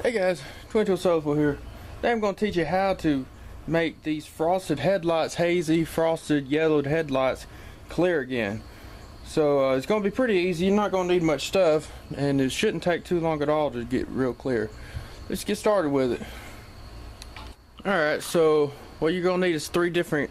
Hey guys, Twinkle Soulful here. Today I'm going to teach you how to make these frosted headlights, hazy, frosted, yellowed headlights clear again. So it's going to be pretty easy. You're not going to need much stuff, and it shouldn't take too long at all to get real clear. Let's get started with it. Alright, so what you're going to need is three different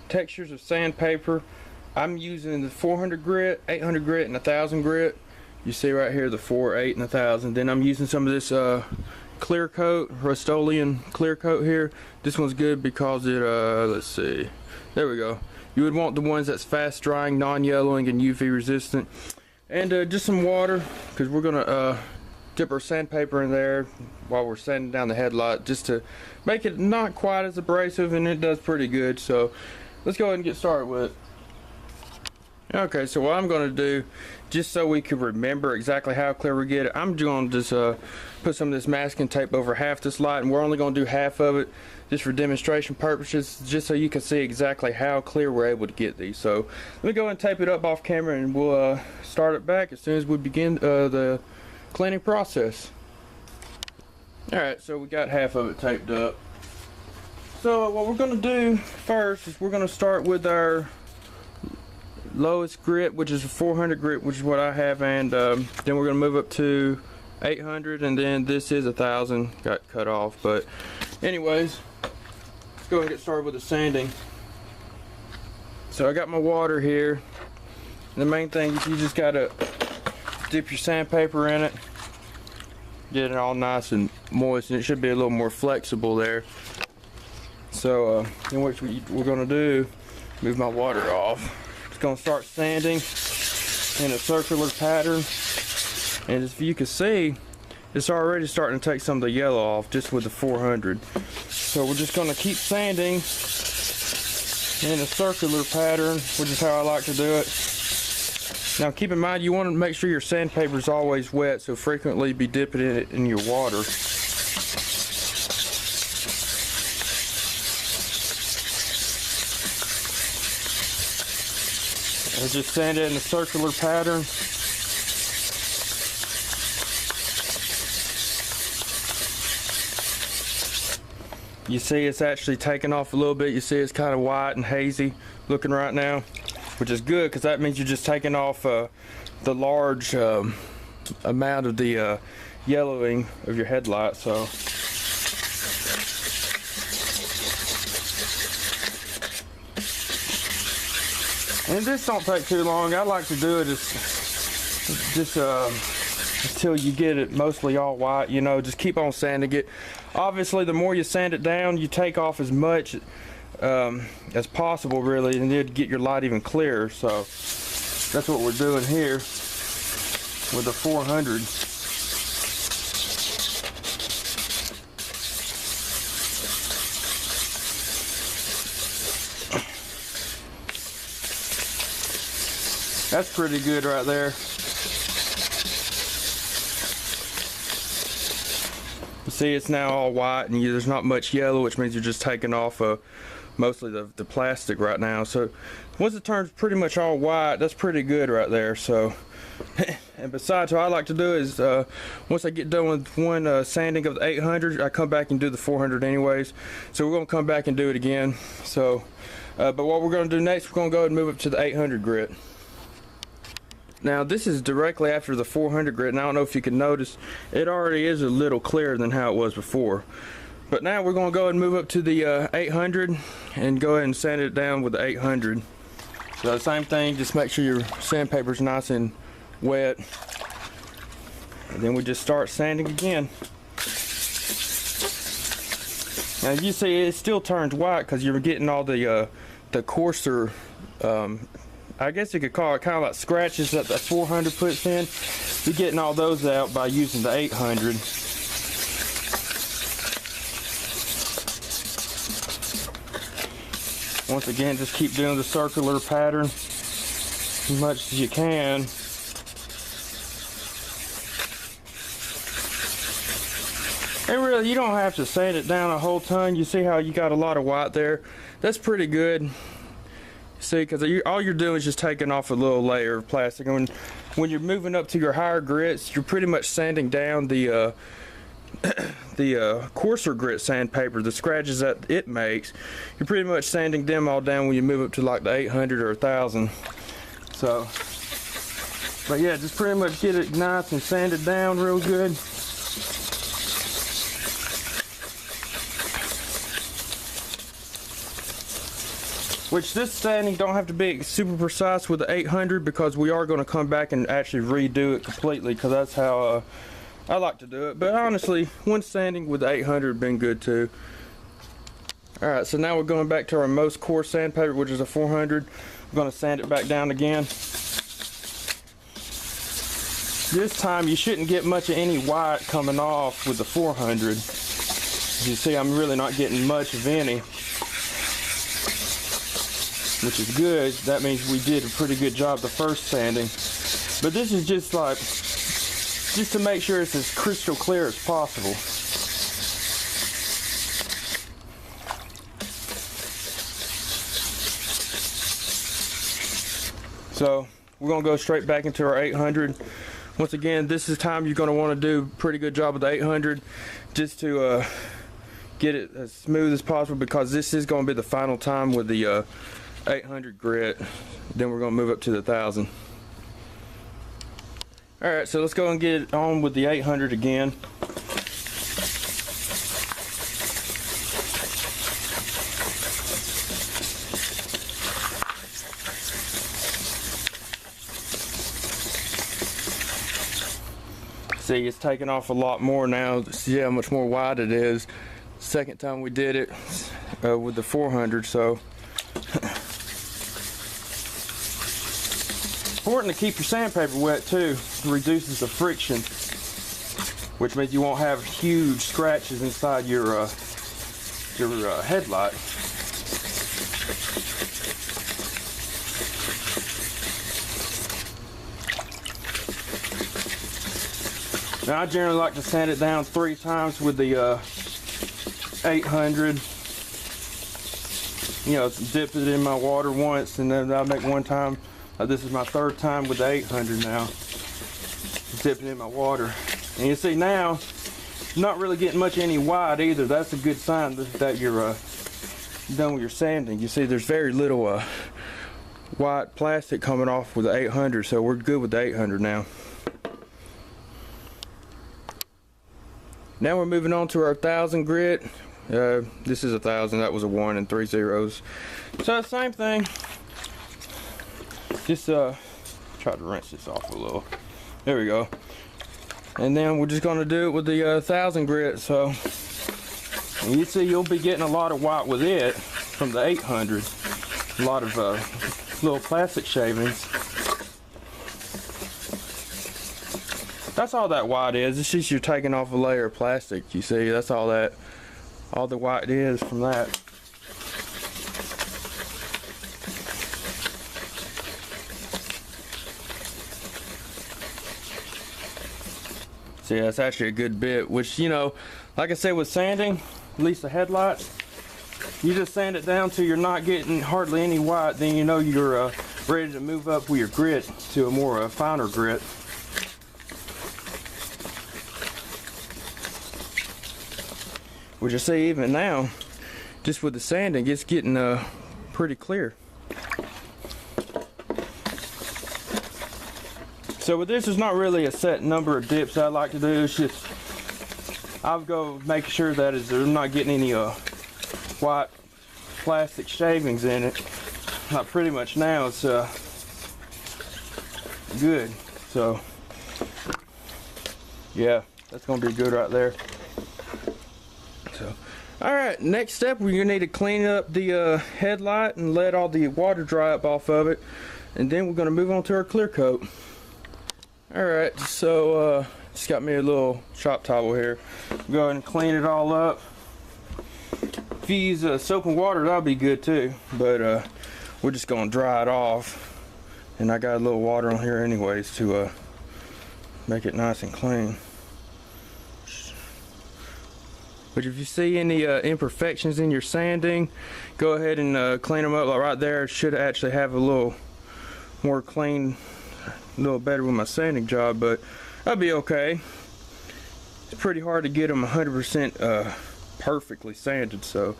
textures of sandpaper. I'm using the 400 grit, 800 grit, and 1000 grit. You see right here the 4, 8, and 1000. Then I'm using some of this clear coat, Rust-Oleum clear coat here. This one's good because it, let's see, there we go. You would want the ones that's fast drying, non-yellowing, and UV resistant. And just some water, because we're gonna dip our sandpaper in there while we're sanding down the headlight, just to make it not quite as abrasive, and it does pretty good. So let's go ahead and get started with it. Okay, so what I'm going to do, just so we can remember exactly how clear we get it, I'm going to just put some of this masking tape over half this light, and we're only going to do half of it just for demonstration purposes, just so you can see exactly how clear we're able to get these. So let me go ahead and tape it up off camera, and we'll start it back as soon as we begin the cleaning process. Alright, so we got half of it taped up. So what we're going to do first is we're going to start with our lowest grit, which is a 400 grit, which is what I have, and then we're going to move up to 800, and then this is 1000, got cut off. But anyways, let's go ahead and get started with the sanding. So I got my water here. The main thing is you just got to dip your sandpaper in it, get it all nice and moist, and it should be a little more flexible there. So then what we're going to do, move my water off. Going to start sanding in a circular pattern, and as you can see, it's already starting to take some of the yellow off just with the 400. So we're just going to keep sanding in a circular pattern, which is how I like to do it. Now keep in mind, you want to make sure your sandpaper is always wet, so frequently be dipping it in your water. And just sand it in a circular pattern. You see it's actually taking off a little bit. You see it's kind of white and hazy looking right now, which is good because that means you're just taking off the large amount of the yellowing of your headlight. So and this don't take too long. I like to do it just until you get it mostly all white, you know, just keep on sanding it. Obviously, the more you sand it down, you take off as much as possible, really, and it'll get your light even clearer. So that's what we're doing here with the 400. That's pretty good right there. See, it's now all white, and there's not much yellow, which means you're just taking off mostly the plastic right now. So once it turns pretty much all white, that's pretty good right there. So and besides, what I like to do is once I get done with one sanding of the 800, I come back and do the 400 anyways. So we're going to come back and do it again. So but what we're going to do next, we're going to go ahead and move up to the 800 grit. Now this is directly after the 400 grit, and I don't know if you can notice, it already is a little clearer than how it was before. But now we're going to go ahead and move up to the 800 and go ahead and sand it down with the 800. So the same thing, just make sure your sandpaper's nice and wet, and then we just start sanding again. Now you see it still turns white because you're getting all the coarser I guess you could call it kind of like scratches that the 400 puts in. You're getting all those out by using the 800. Once again, just keep doing the circular pattern as much as you can. And really, you don't have to sand it down a whole ton. You see how you got a lot of white there? That's pretty good. See, because all you're doing is just taking off a little layer of plastic. And when you're moving up to your higher grits, you're pretty much sanding down the the coarser grit sandpaper, the scratches that it makes, you're pretty much sanding them all down when you move up to like the 800 or 1000. So, but yeah, just pretty much get it nice and sanded down real good. Which this sanding don't have to be super precise with the 800, because we are going to come back and actually redo it completely, because that's how I like to do it. But honestly, one sanding with the 800 would been good too. Alright, so now we're going back to our most coarse sandpaper, which is a 400. I'm going to sand it back down again. This time you shouldn't get much of any white coming off with the 400. As you see, I'm really not getting much of any, which is good. That means we did a pretty good job the first sanding. But this is just like, just to make sure it's as crystal clear as possible. So we're gonna go straight back into our 800. Once again, this is time you're gonna want to do a pretty good job with the 800, just to get it as smooth as possible, because this is gonna be the final time with the 800 grit. Then we're gonna move up to the 1000. Alright, so let's go and get it on with the 800 again. See, it's taking off a lot more now. See how much more wide it is. Second time we did it with the 400, so important to keep your sandpaper wet too. It reduces the friction, which means you won't have huge scratches inside your headlight. Now I generally like to sand it down 3 times with the 800. You know, dip it in my water once, and then I make one time. This is my 3rd time with the 800 now. Dip it in my water. And you see now, not really getting much any white either. That's a good sign that you're done with your sanding. You see there's very little white plastic coming off with the 800, so we're good with the 800 now. Now we're moving on to our 1000 grit. This is 1000, that was a 1 and 3 zeros. So same thing. Just try to rinse this off a little. There we go. And then we're just gonna do it with the 1000 grit. So you see you'll be getting a lot of white with it from the 800. A lot of little plastic shavings. That's all that white is. It's just you're taking off a layer of plastic. You see, that's all the white is from that. See, that's actually a good bit, which, you know, like I said with sanding, at least the headlights, you just sand it down till you're not getting hardly any white, then you know you're ready to move up with your grit to a more finer grit. Which you see even now, just with the sanding, it's getting pretty clear. So with this, there's not really a set number of dips I like to do. It's just I'll go making sure that I'm not getting any white plastic shavings in it. Like pretty much now it's good. So yeah, that's gonna be good right there. So, alright, next step, we're gonna need to clean up the headlight and let all the water dry up off of it, and then we're gonna move on to our clear coat. Alright, so just got me a little shop towel here. Go ahead and clean it all up. If you use soap and water, that'll be good too, but we're just gonna dry it off, and I got a little water on here anyways to make it nice and clean. But if you see any imperfections in your sanding, go ahead and clean them up. Like right there, it should actually have a little more clean, a little better with my sanding job, but that'll be okay. it's pretty hard to get them 100% perfectly sanded. So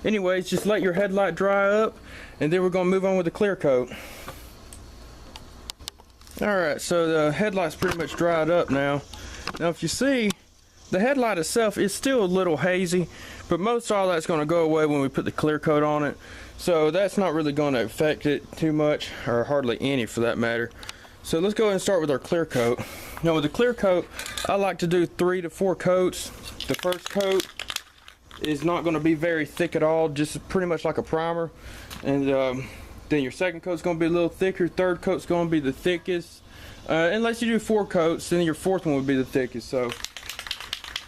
anyways, just let your headlight dry up, and then we're going to move on with the clear coat. Alright, so the headlight's pretty much dried up now. Now if you see, the headlight itself is still a little hazy, but most all that's going to go away when we put the clear coat on it. So that's not really going to affect it too much, or hardly any for that matter. So let's go ahead and start with our clear coat. Now with the clear coat, I like to do 3 to 4 coats. The first coat is not going to be very thick at all, just pretty much like a primer. And then your second coat's going to be a little thicker. Third coat's going to be the thickest. Unless you do 4 coats, then your fourth one would be the thickest. So,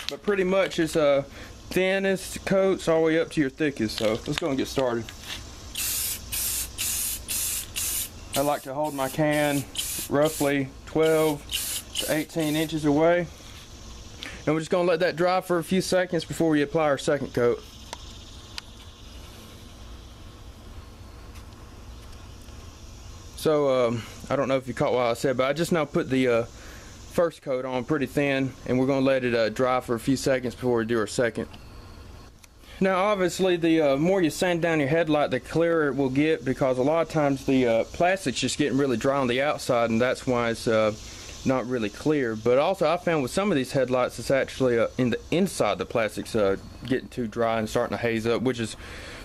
but pretty much it's thinnest coats all the way up to your thickest. So let's go and get started. I like to hold my can roughly 12 to 18 inches away, and we're just going to let that dry for a few seconds before we apply our second coat. So I don't know if you caught what I said, but I just now put the first coat on pretty thin, and we're going to let it dry for a few seconds before we do our second. Now obviously the more you sand down your headlight, the clearer it will get, because a lot of times the plastic's just getting really dry on the outside, and that's why it's not really clear. But also I found with some of these headlights, it's actually in the inside the plastic's getting too dry and starting to haze up, which is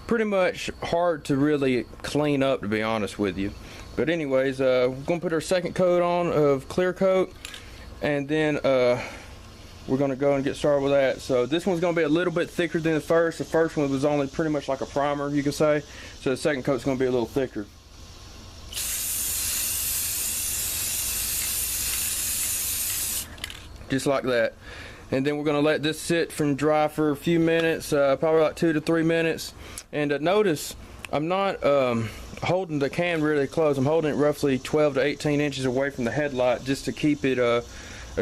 pretty much hard to really clean up, to be honest with you. But anyways, we're going to put our second coat on of clear coat, and then we're going to go and get started with that. So this one's going to be a little bit thicker than the first. The first one was only pretty much like a primer, you could say. So the second coat's going to be a little thicker. Just like that. And then we're going to let this sit and dry for a few minutes, probably like 2 to 3 minutes. And notice I'm not holding the can really close. I'm holding it roughly 12 to 18 inches away from the headlight, just to keep it a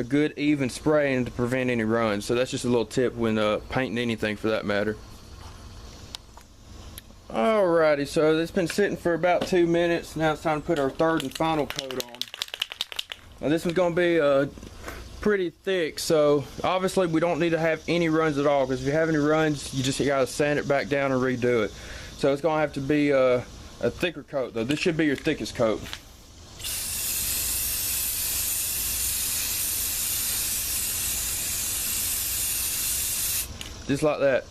good even spray and to prevent any runs. So that's just a little tip when painting anything for that matter. Alrighty, so it's been sitting for about 2 minutes. Now it's time to put our third and final coat on. Now this one's going to be pretty thick, so obviously we don't need to have any runs at all, because if you have any runs, you just got to sand it back down and redo it. So it's going to have to be a thicker coat though. This should be your thickest coat. Just like that.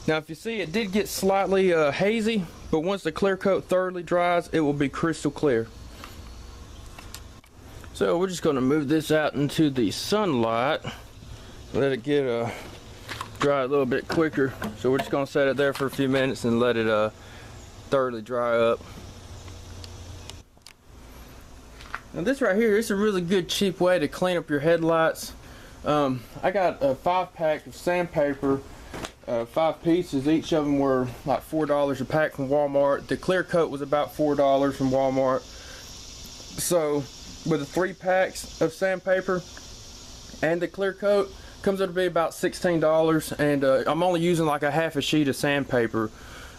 Now if you see, it did get slightly hazy, but once the clear coat thoroughly dries, it will be crystal clear. So we're just going to move this out into the sunlight, let it get dry a little bit quicker. So we're just going to set it there for a few minutes and let it thoroughly dry up. Now this right here is a really good cheap way to clean up your headlights. I got a 5-pack of sandpaper, 5 pieces. Each of them were like $4 a pack from Walmart. The clear coat was about $4 from Walmart. So with the 3 packs of sandpaper and the clear coat, comes out to be about $16. And I'm only using like a half a sheet of sandpaper.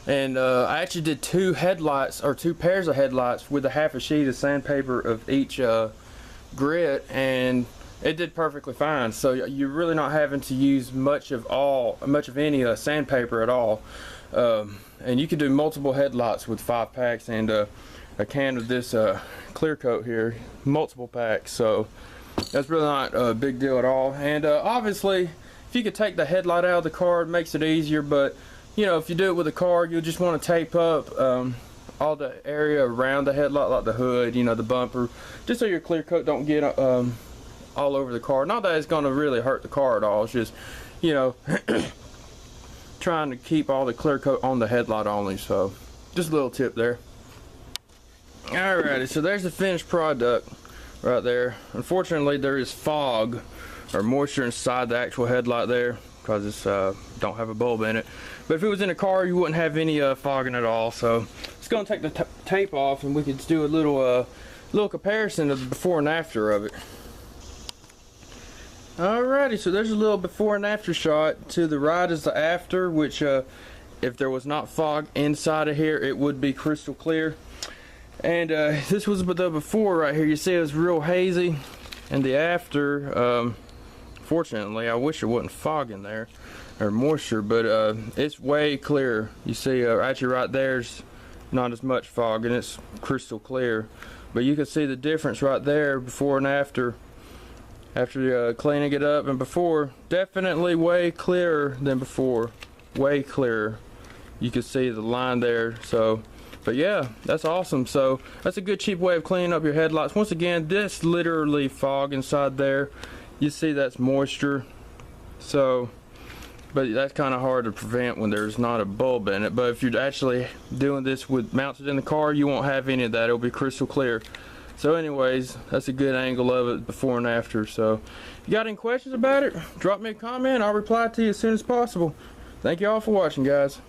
And I actually did 2 headlights, or 2 pairs of headlights, with a half a sheet of sandpaper of each grit, and it did perfectly fine. So you're really not having to use much of any sandpaper at all. And you can do multiple headlights with 5 packs and a can of this clear coat here, multiple packs. So that's really not a big deal at all. And obviously, if you could take the headlight out of the car, it makes it easier. But you know, if you do it with a car, you'll just want to tape up all the area around the headlight, like the hood, you know, the bumper, just so your clear coat don't get all over the car. Not that it's going to really hurt the car at all. It's just, you know, trying to keep all the clear coat on the headlight only. So just a little tip there. Alrighty, so there's the finished product right there. Unfortunately, there is fog or moisture inside the actual headlight there, because it's don't have a bulb in it. But if it was in a car, you wouldn't have any fogging at all. So it's going to take the tape off, and we could do a little comparison of the before and after of it. Alrighty, so there's a little before and after shot. To the right is the after, which if there was not fog inside of here, it would be crystal clear. And this was the before right here. You see it was real hazy, and the after, unfortunately. I wish it wasn't fog in there or moisture, but it's way clear. You see actually right there's not as much fog and it's crystal clear, but you can see the difference right there before and after cleaning it up. And before, definitely way clearer than before, way clearer. You can see the line there. So but yeah, that's awesome. So that's a good cheap way of cleaning up your headlights. Once again, this literally fog inside there. You see that's moisture. So, but that's kind of hard to prevent when there's not a bulb in it. But if you're actually doing this with mounted in the car, you won't have any of that. It'll be crystal clear. So anyways, that's a good angle of it before and after. So if you got any questions about it, drop me a comment. I'll reply to you as soon as possible. Thank you all for watching, guys.